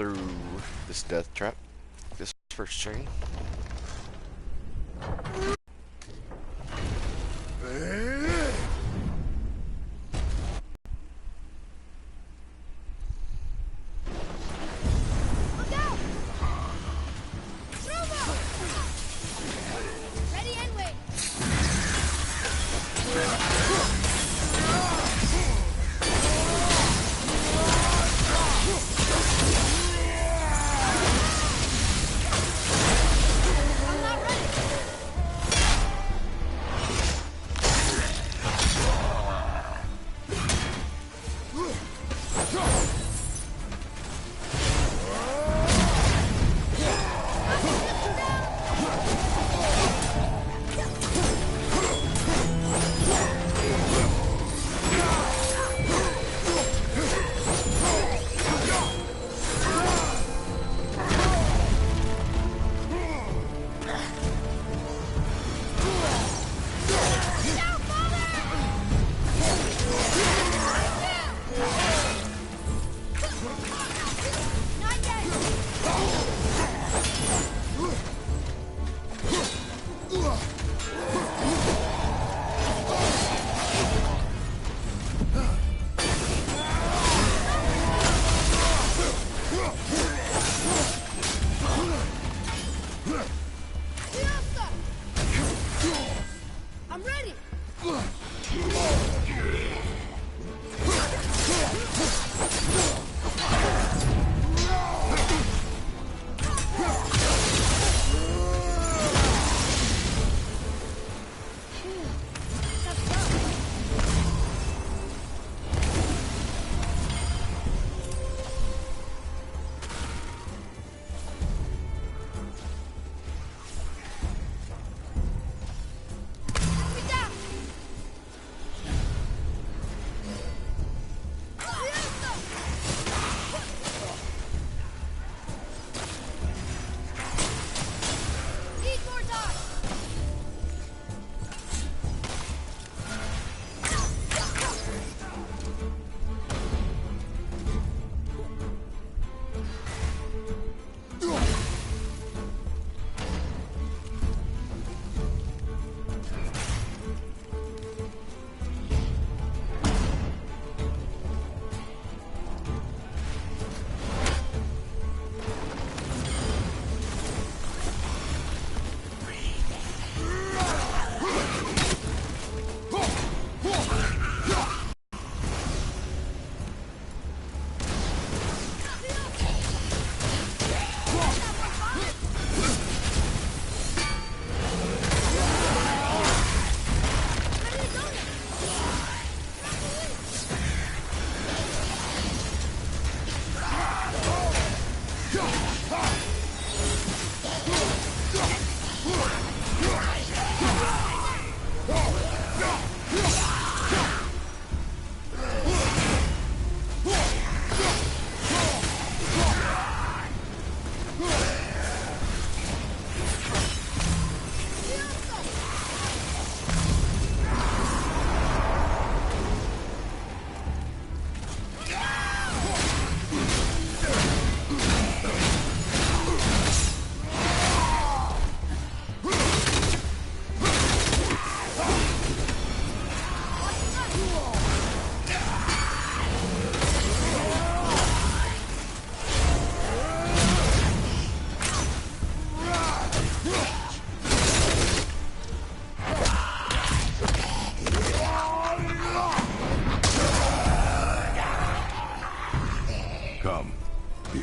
through this death trap, this first chain.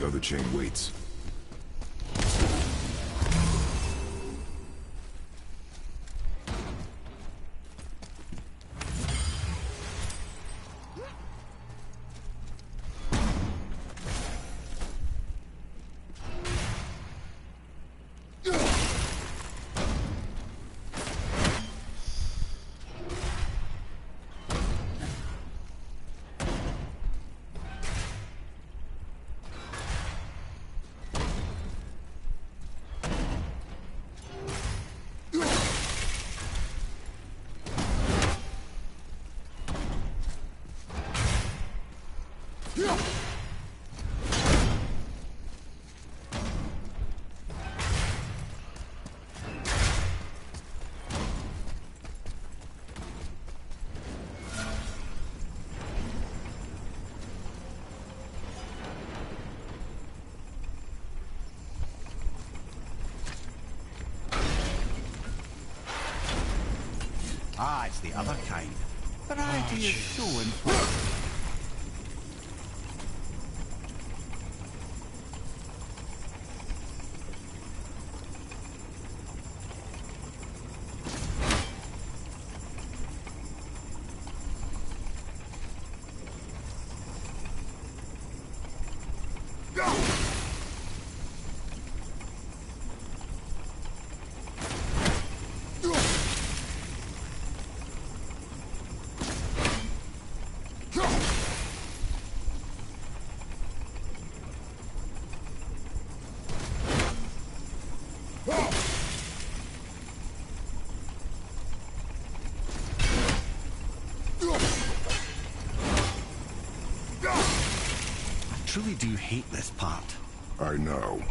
The chain waits. That's the other kind. Variety is so important. I truly do hate this part. I know.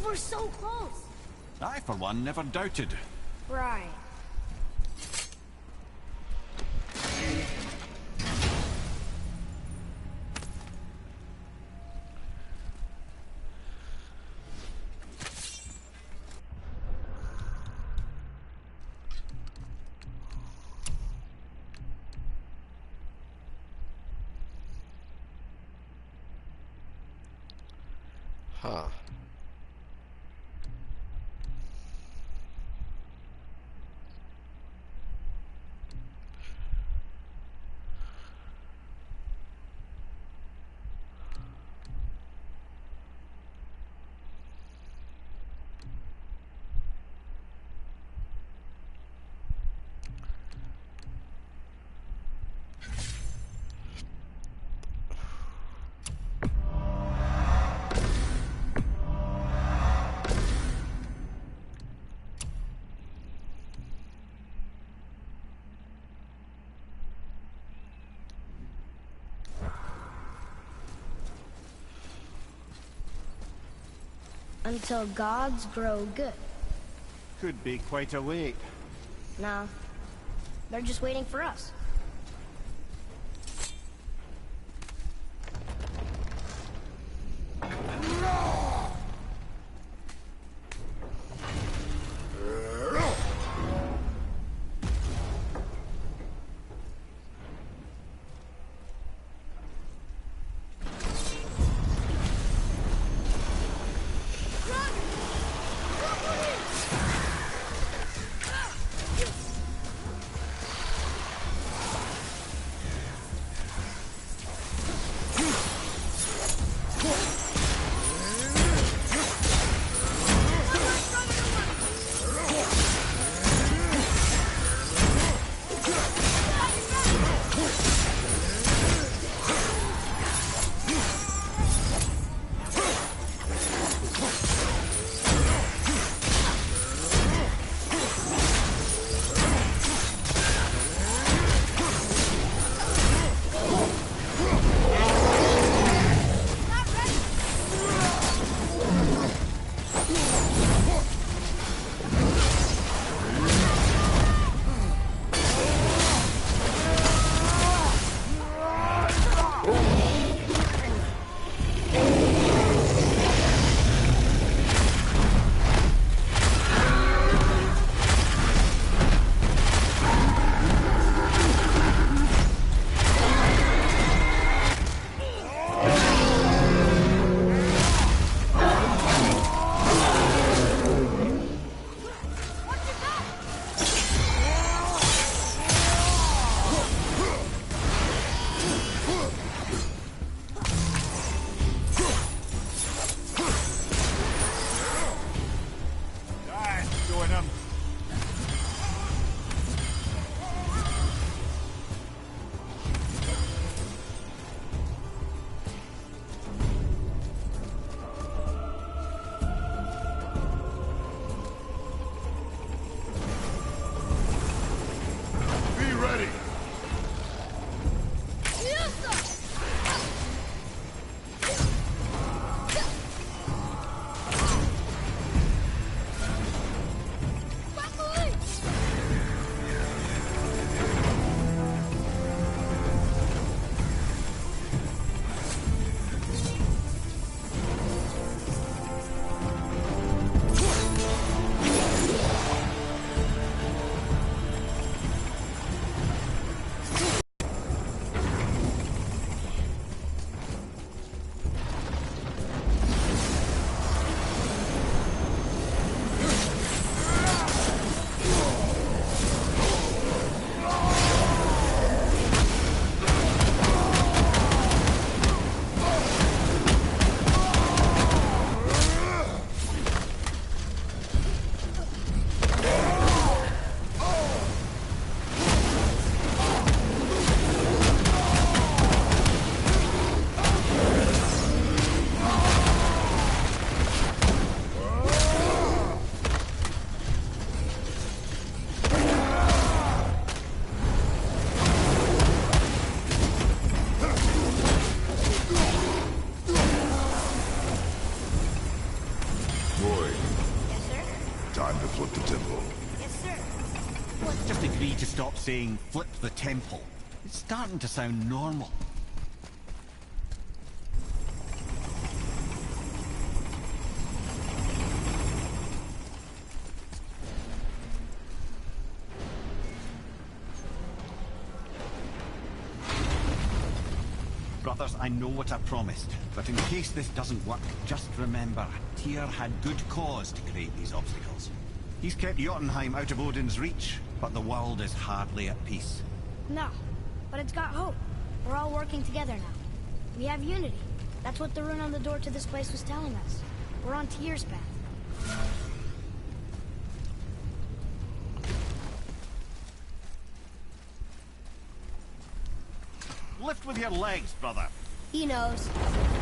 We're so close. I, for one, never doubted. Right. Huh. Until gods grow good. Could be quite a wait. No. They're just waiting for us. Just agree to stop saying flip the temple. It's starting to sound normal. Brothers, I know what I promised, but in case this doesn't work, just remember, Tyr had good cause to create these obstacles. He's kept Jotunheim out of Odin's reach, but the world is hardly at peace. No, but it's got hope. We're all working together now. We have unity. That's what the rune on the door to this place was telling us. We're on Tyr's path. Lift with your legs, brother. He knows.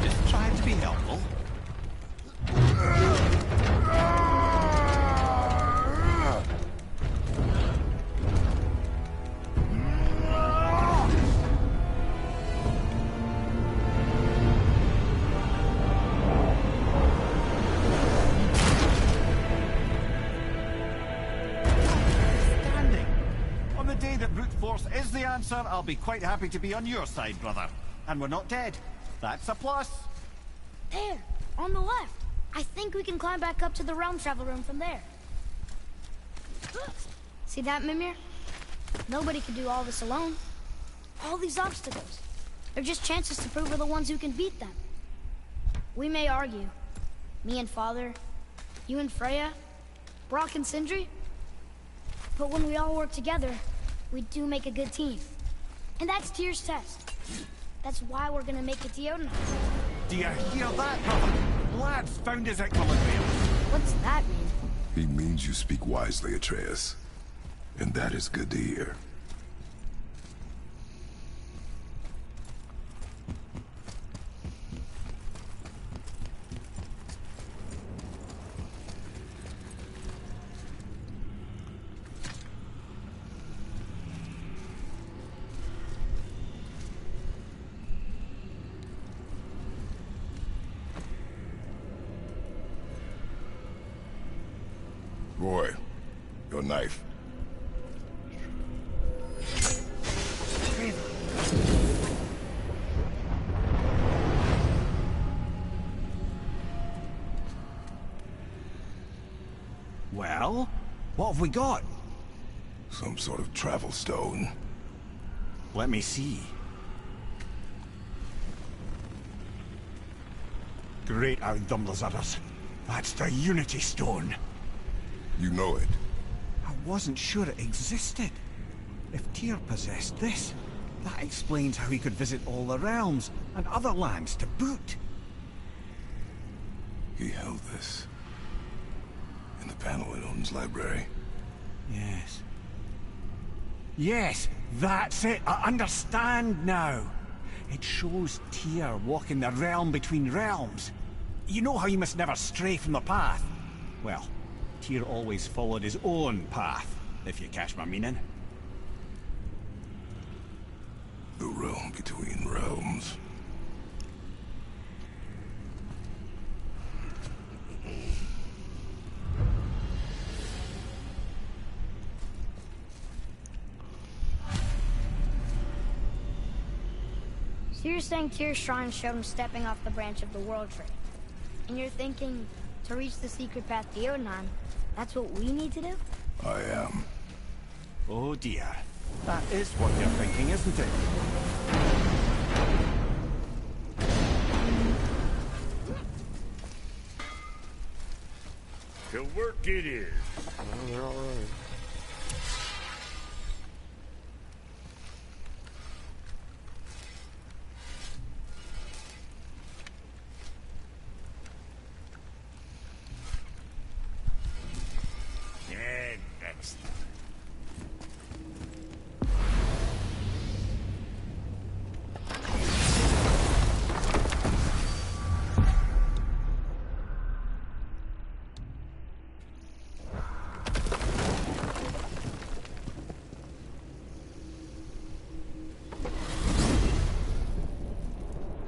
Just trying to be helpful. there's the answer, I'll be quite happy to be on your side, brother. And we're not dead. That's a plus. There, on the left. I think we can climb back up to the realm travel room from there. See that, Mimir? Nobody can do all this alone. All these obstacles. They're just chances to prove we're the ones who can beat them. We may argue. Me and Father, you and Freya, Brock and Sindri. But when we all work together, we do make a good team. And that's Tyr's test. That's why we're gonna make it to Jotunheim. Do you hear that, brother? Lad's found his equilibrium. What's that mean? He means you speak wisely, Atreus. And that is good to hear. Roy, your knife. Well, what have we got? Some sort of travel stone. Let me see. Great Outdumblers. That's the Unity Stone. You know it. I wasn't sure it existed. If Tyr possessed this, that explains how he could visit all the realms and other lands to boot. He held this in the panel in Odin's library. Yes. Yes, that's it. I understand now. It shows Tyr walking the realm between realms. You know how you must never stray from the path? Well, Tyr always followed his own path, if you catch my meaning. The realm between realms. So you're saying Tyr's shrine showed him stepping off the branch of the World Tree. And you're thinking, to reach the secret path to Jotunheim, that's what we need to do? I am. Oh dear. That is what you're thinking, isn't it? To work it is. Oh, they're all right. Yeah, that's...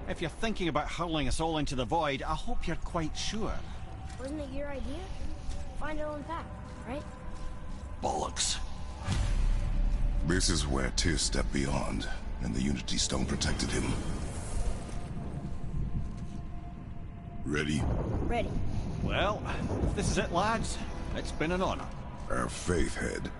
If you're thinking about hurling us all into the void, I hope you're quite sure. Wasn't it your idea? Find our own path, right? Bollocks. This is where Tyr stepped beyond, and the Unity Stone protected him. Ready? Ready. Well, if this is it, lads, it's been an honor. Our faith head.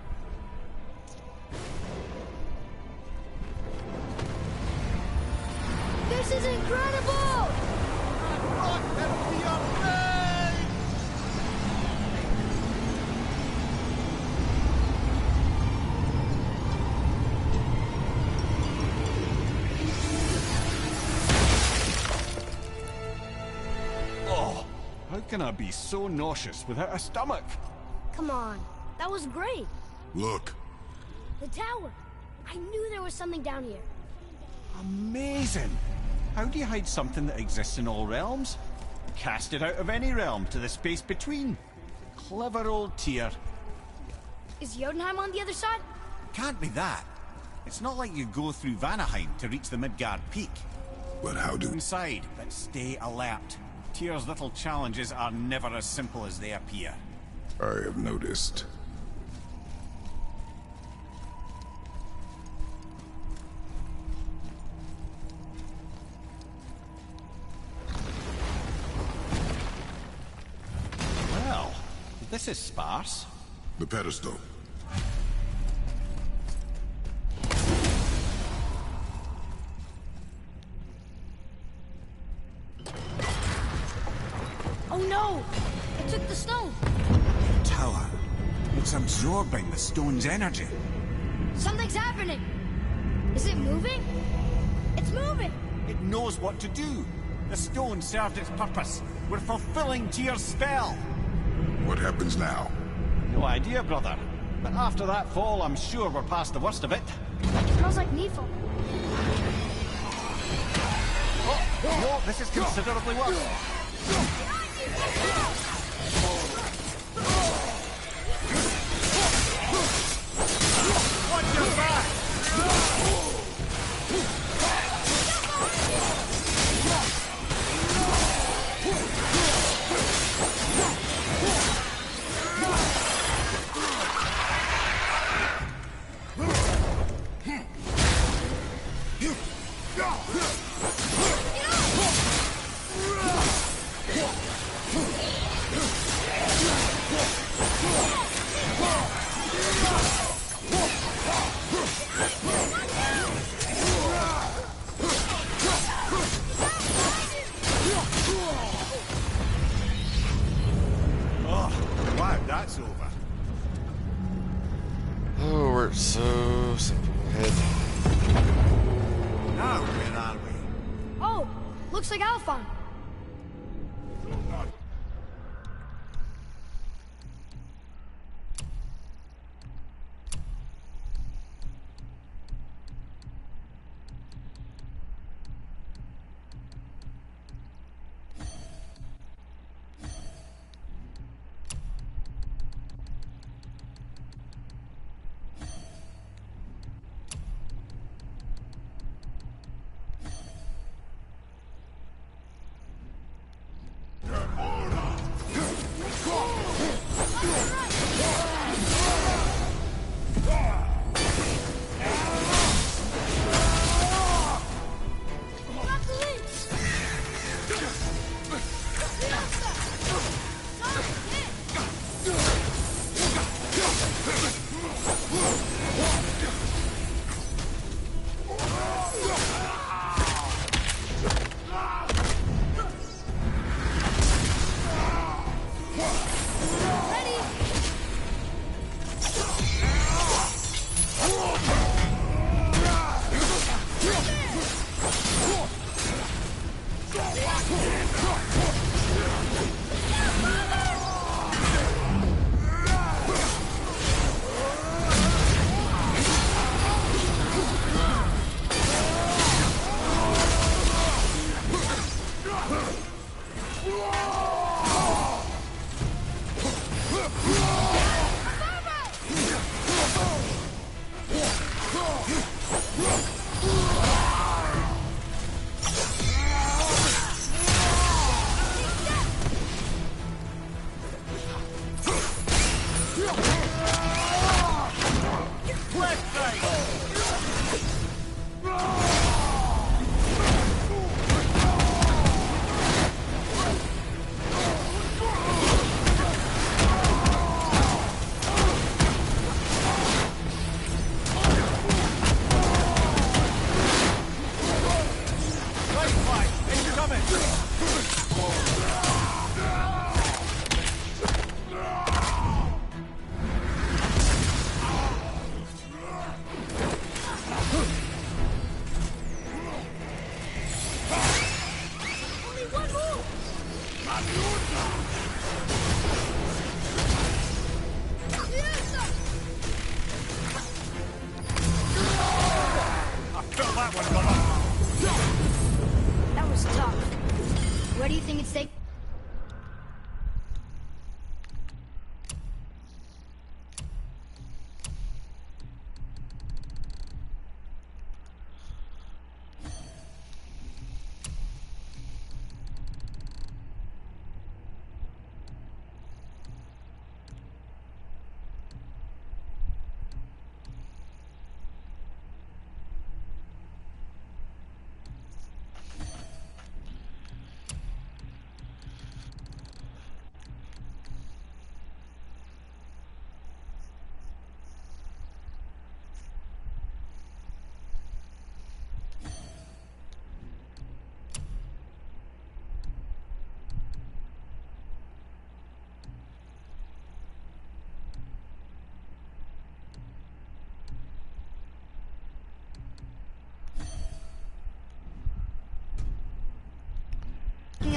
This is incredible! Oh, how can I be so nauseous without a stomach? Come on, that was great. Look. The tower. I knew there was something down here. Amazing! How do you hide something that exists in all realms? Cast it out of any realm to the space between. Clever old Tyr. Is Jotunheim on the other side? Can't be that. It's not like you go through Vanaheim to reach the Midgard Peak. But how do... Inside, but stay alert. Tyr's little challenges are never as simple as they appear. I have noticed. This is sparse. The pedestal. Oh no! It took the stone! Tower. It's absorbing the stone's energy. Something's happening! Is it moving? It's moving! It knows what to do. The stone served its purpose. We're fulfilling Tyr's spell. What happens now? No idea, brother. But after that fall, I'm sure we're past the worst of it. Smells like Nephil. No, this is considerably worse. Watch your back! Oh, wow, that's over. Oh, we're so simple ahead. Now, where are we? Oh! Looks like Alphon.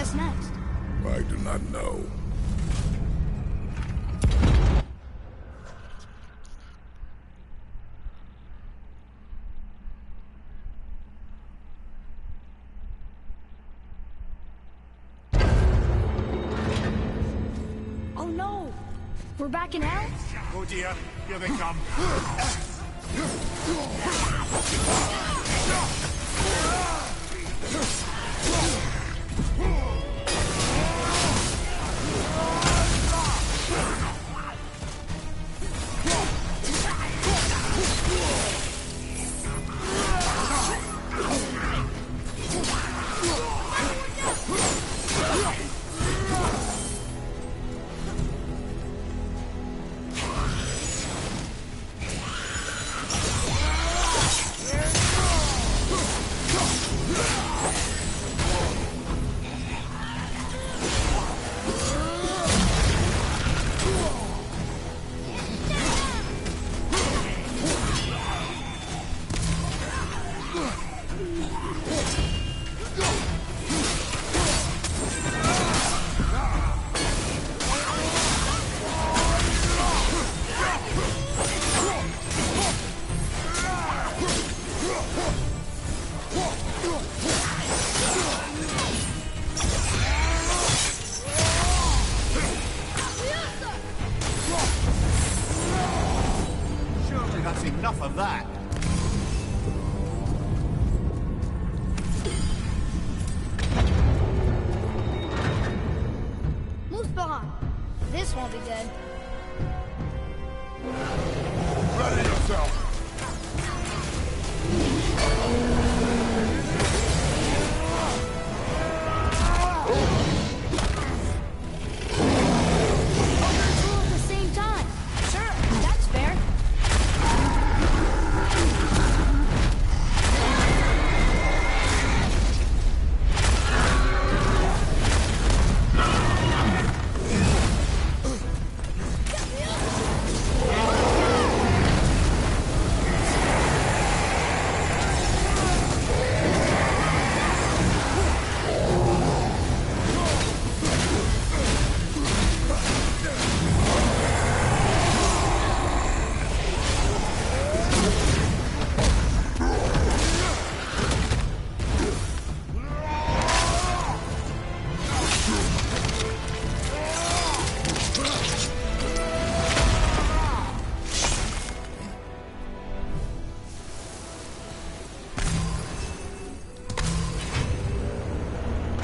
us next? I do not know. Oh no! We're back in hell? Oh dear, here they come. Surely that's enough of that. Muspelheim! This won't be good. Ready yourself! All at the same time. Sure, that's fair.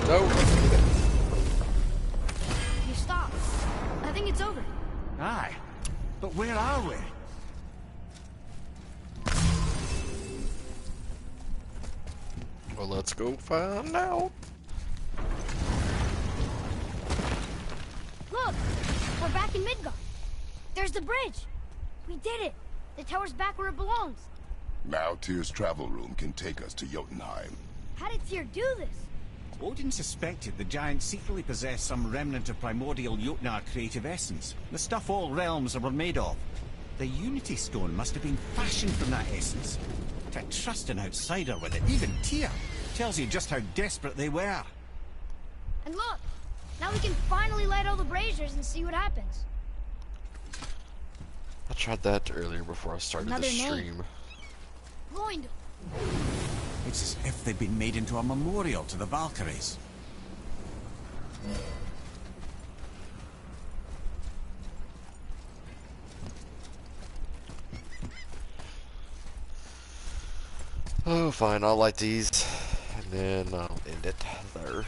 No. You stop. I think it's over. Aye. But where are we? Well, let's go find out. Look! We're back in Midgard. There's the bridge. We did it. The tower's back where it belongs. Now Tyr's travel room can take us to Jotunheim. How did Tyr do this? Odin suspected the giants secretly possessed some remnant of primordial Jotnar creative essence, the stuff all realms were made of. The Unity Stone must have been fashioned from that essence. To trust an outsider with it, even Tyr, tells you just how desperate they were. And look! Now we can finally light all the braziers and see what happens. I tried that earlier before I started Another the name. stream. Loindel. It's as if they'd been made into a memorial to the Valkyries. Oh, fine. I'll light these, and then I'll end it there.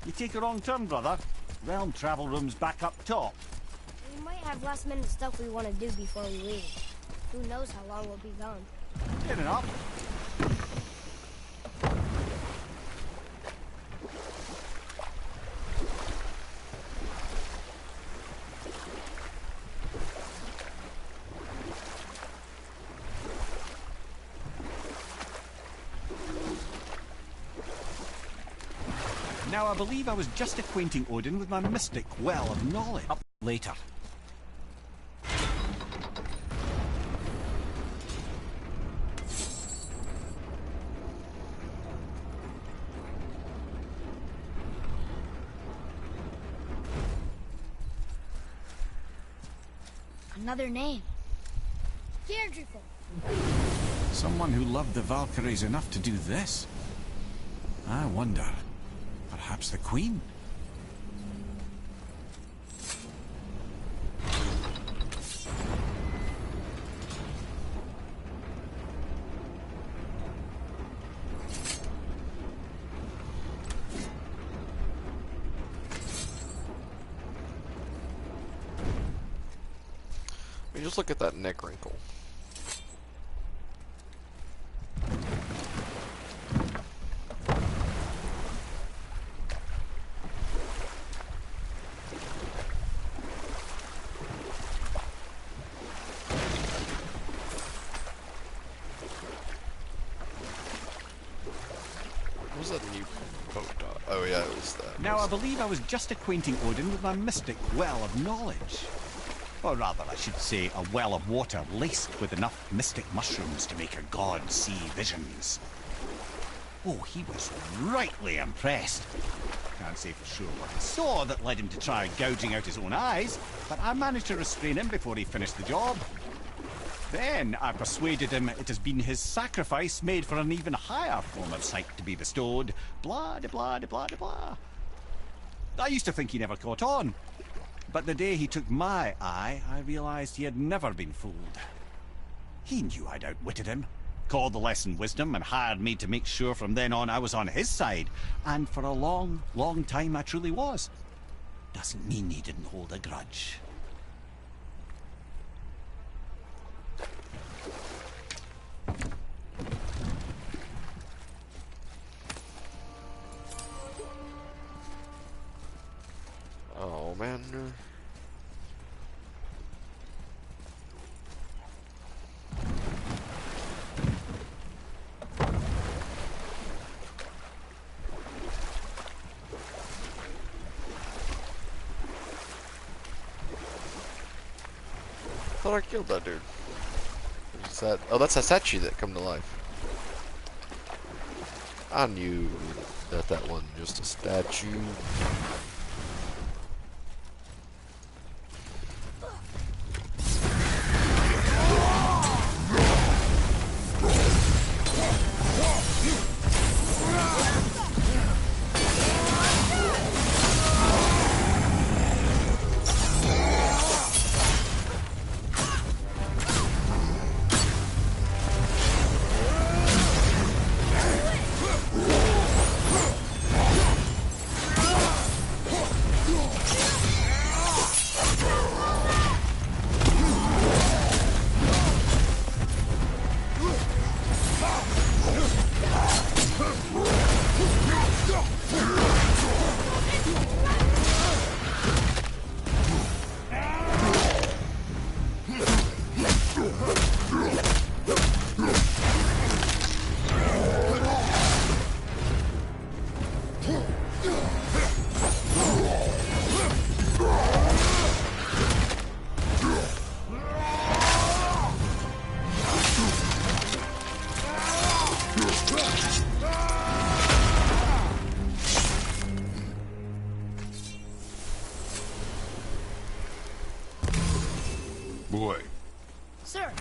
You take a wrong turn, brother. Realm travel room's back up top. We might have last minute stuff we want to do before we leave. Who knows how long we'll be gone. Fair enough. Now, I believe I was just acquainting Odin with my mystic well of knowledge. Up later. Another name. Deirdreful. Someone who loved the Valkyries enough to do this. I wonder. Perhaps the Queen? I mean, just look at that neck wrinkle. What was that new boat dot? Oh yeah, it was that. Now, I believe I was just acquainting Odin with my mystic well of knowledge. Or rather, I should say, a well of water laced with enough mystic mushrooms to make a god see visions. Oh, he was rightly impressed. Can't say for sure what he saw that led him to try gouging out his own eyes, but I managed to restrain him before he finished the job. Then I persuaded him it has been his sacrifice made for an even higher form of sight to be bestowed. Blah, de blah, de blah, de blah. I used to think he never caught on. But the day he took my eye, I realized he had never been fooled. He knew I'd outwitted him, called the lesson wisdom, and hired me to make sure from then on I was on his side. And for a long, long time I truly was. Doesn't mean he didn't hold a grudge. Oh man. I thought I killed that dude. Is that? Oh, that's a statue that come to life. I knew that that wasn't just a statue. Boy. Sir.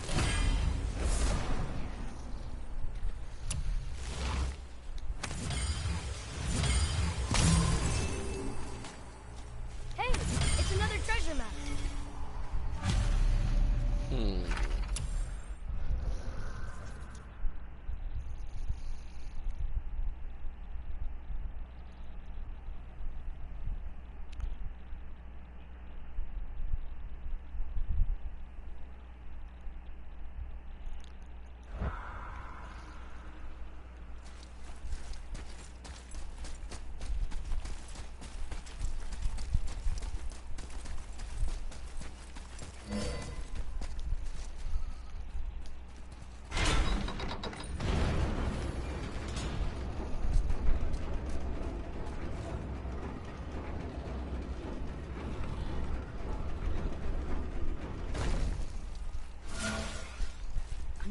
Hey, it's another treasure map.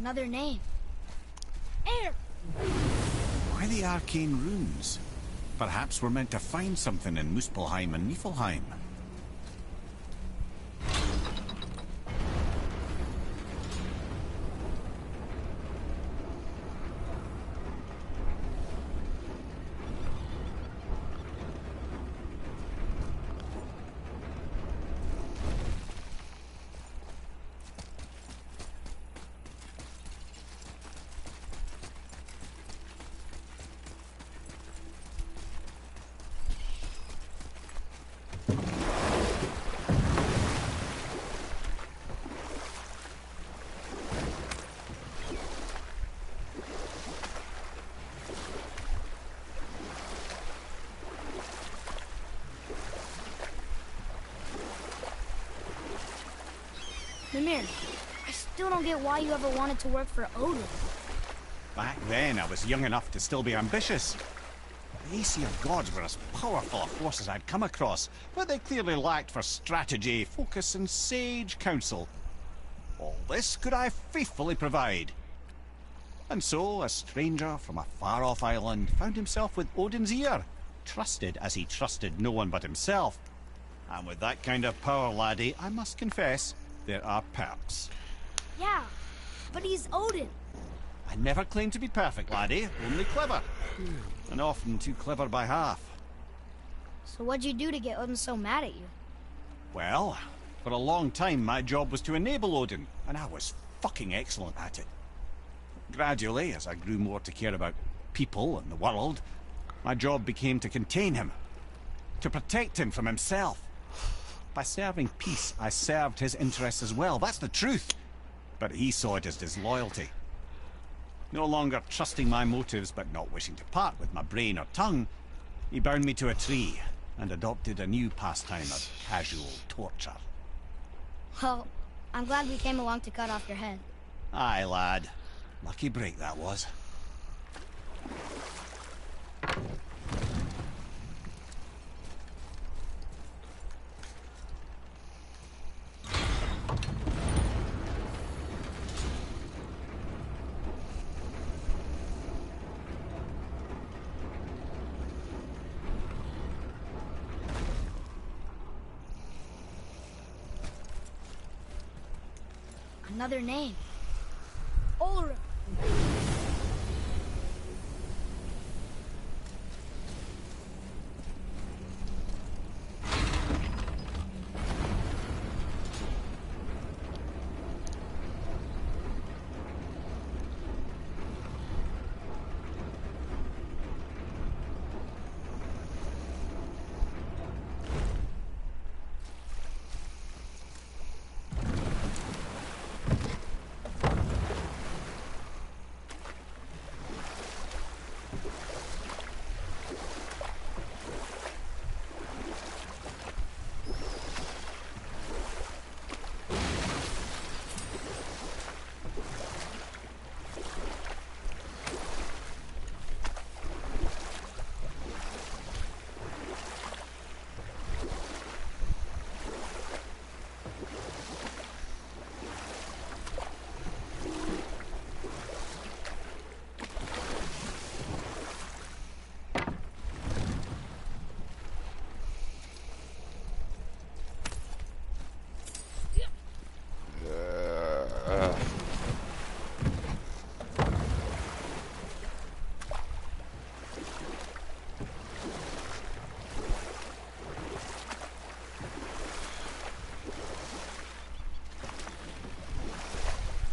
Another name. Air! Why the arcane runes? Perhaps we're meant to find something in Muspelheim and Niflheim. Mimir, I still don't get why you ever wanted to work for Odin. Back then, I was young enough to still be ambitious. The Aesir gods were as powerful a force as I'd come across, but they clearly lacked for strategy, focus, and sage counsel. All this could I faithfully provide. And so, a stranger from a far-off island found himself with Odin's ear, trusted as he trusted no one but himself. And with that kind of power, laddie, I must confess, there are perks. Yeah, but he's Odin. I never claimed to be perfect, laddie, only clever. And often too clever by half. So what'd you do to get Odin so mad at you? Well, for a long time my job was to enable Odin, and I was fucking excellent at it. Gradually, as I grew more to care about people and the world, my job became to contain him, to protect him from himself. By serving peace, I served his interests as well, that's the truth. But he saw it as disloyalty. No longer trusting my motives, but not wishing to part with my brain or tongue, he bound me to a tree and adopted a new pastime of casual torture. Well, I'm glad we came along to cut off your head. Aye, lad. Lucky break that was. Another name. Ulrich.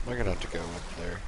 I'm gonna have to go up there.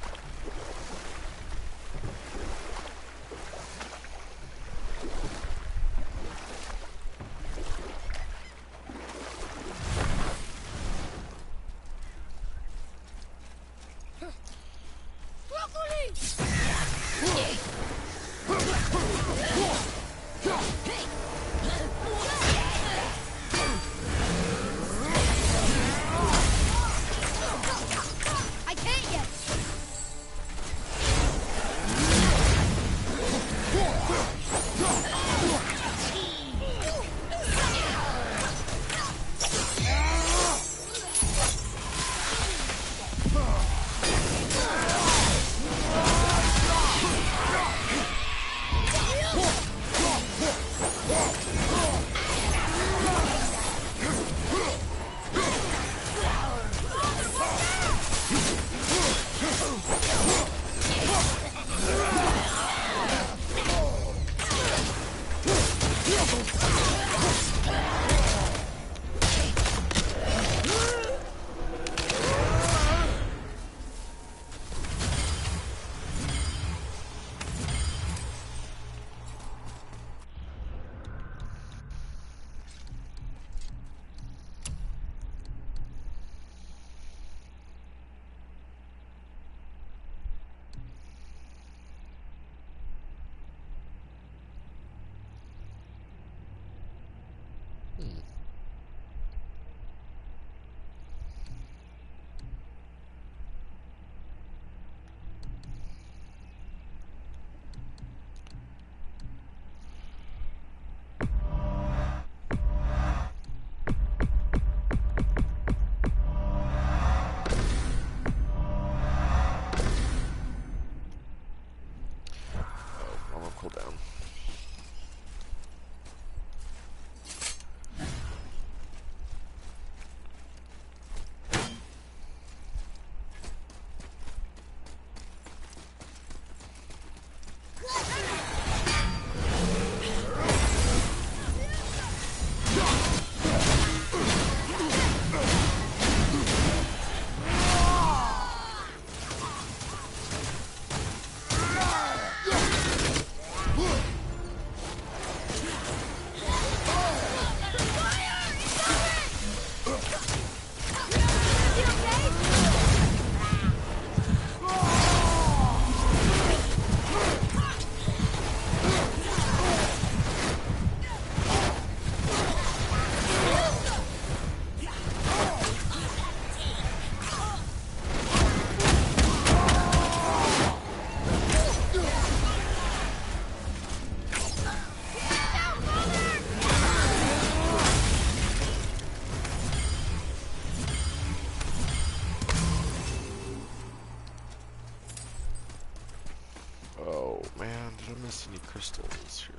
Did I miss any crystals here?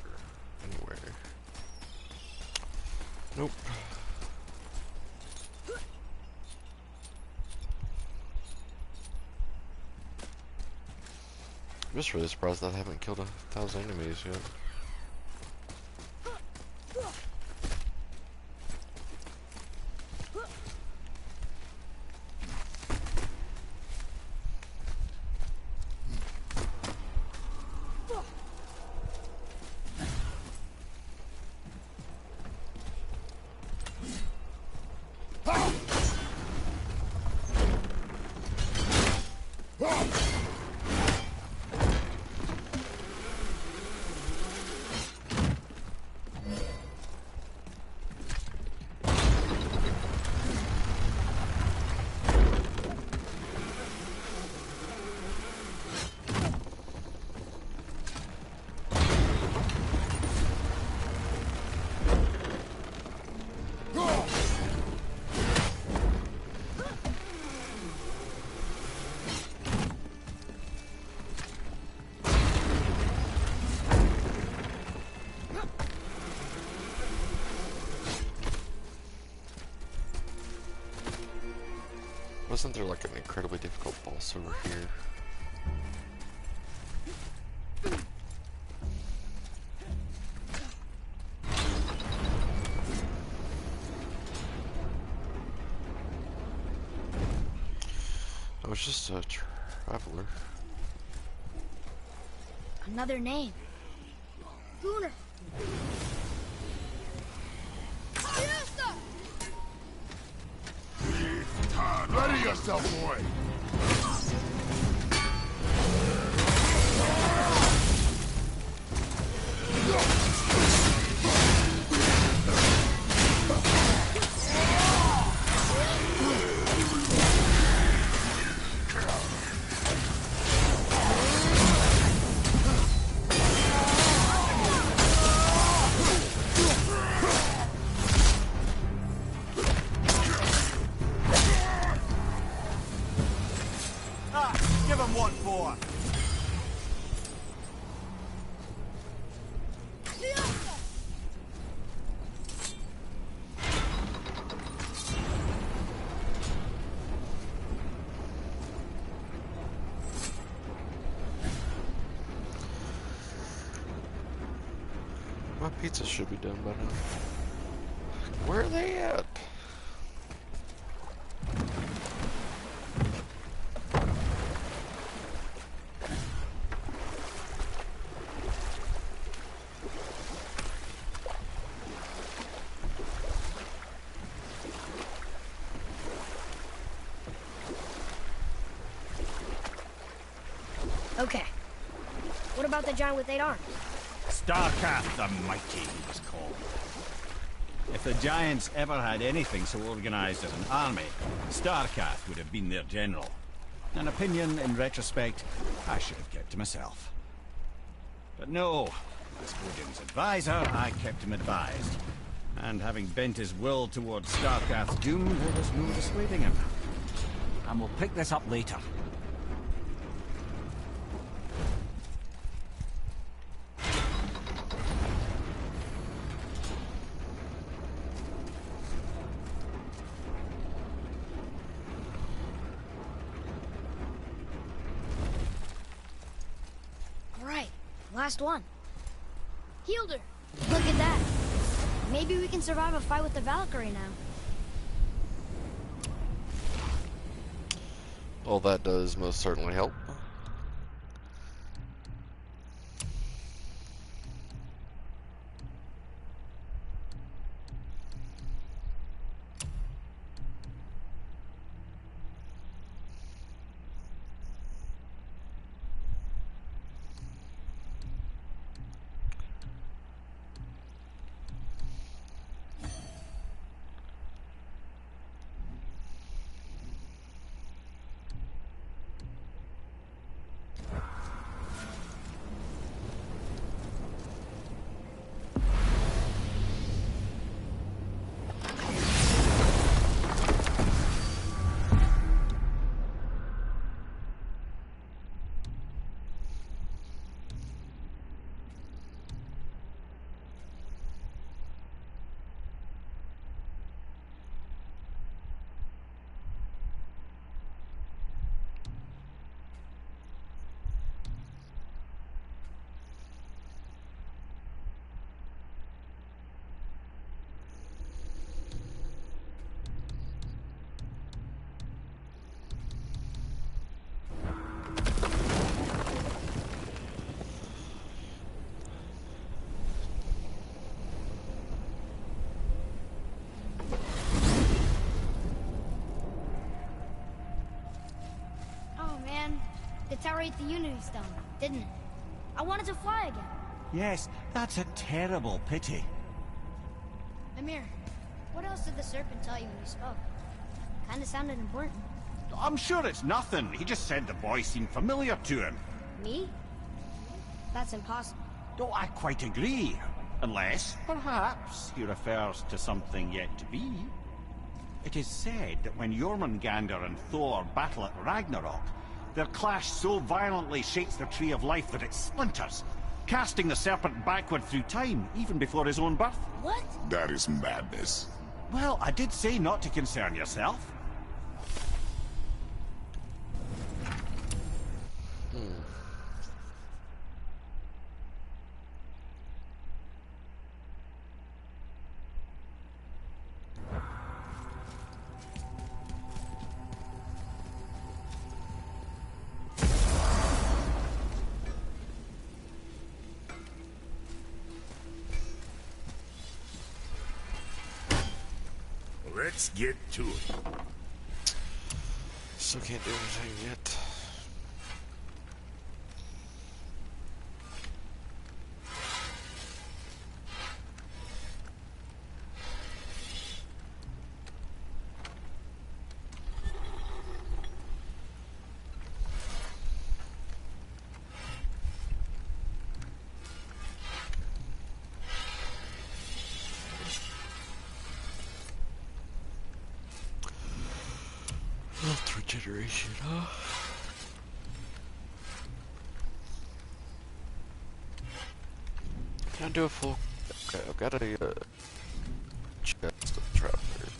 Anywhere? Nope. I'm just really surprised that I haven't killed 1,000 enemies yet. Wasn't there like an incredibly difficult boss over here? I was just a traveler. Another name. Gunnar. Ready yourself, boy! Give him what for? My pizza should be done by now. Where are they at? Okay. What about the giant with 8 arms? Starkath the Mighty, he was called. If the Giants ever had anything so organized as an army, Starkath would have been their general. An opinion, in retrospect, I should have kept to myself. But no, as Odin's advisor, I kept him advised. And having bent his will towards Starkath's doom, there was no dissuading him. And we'll pick this up later. Last one. Healed her. Look at that. Maybe we can survive a fight with the Valkyrie now. Well, that does most certainly help. deteriorate the Unity Stone, didn't it? I wanted to fly again. Yes, that's a terrible pity. Mimir, what else did the Serpent tell you when you spoke? Kinda sounded important. I'm sure it's nothing. He just said the boy seemed familiar to him. Me? That's impossible. Oh, I quite agree. Unless, perhaps, he refers to something yet to be. It is said that when Jormungandr and Thor battle at Ragnarok, their clash so violently shakes the Tree of Life that it splinters, casting the serpent backward through time, even before his own birth. What? That is madness. Well, I did say not to concern yourself. Let's get to it. Still can't do anything yet. Health regeneration, huh? Can I do a full... Okay, I've got a chest of trap here.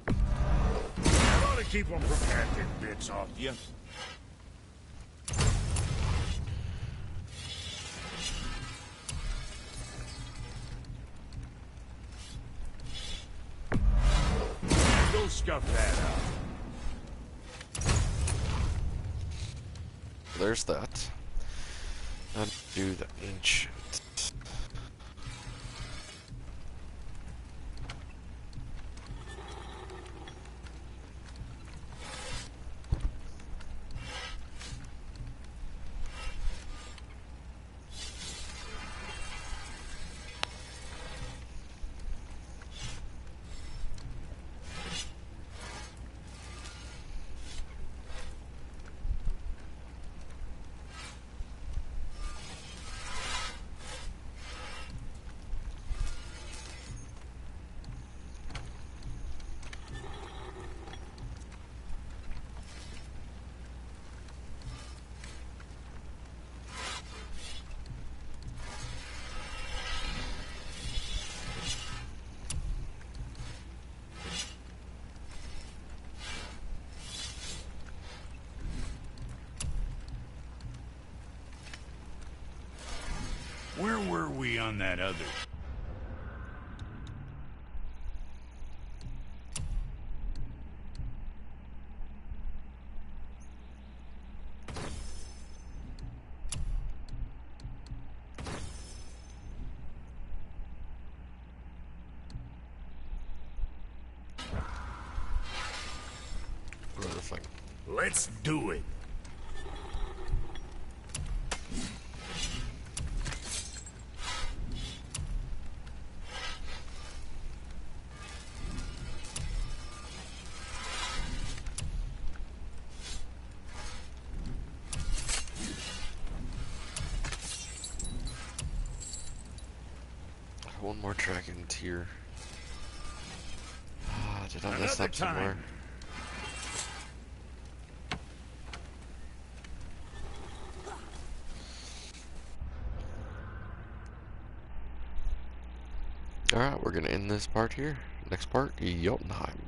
I ought to keep them from hacking bits off you. Go scuff that out. There's that. And do the ancient. Where were we on that other? Another thing. Let's do it. One more dragon tier. Ah, did I mess Another up somewhere? time. Alright, we're gonna end this part here. Next part, Jotunheim.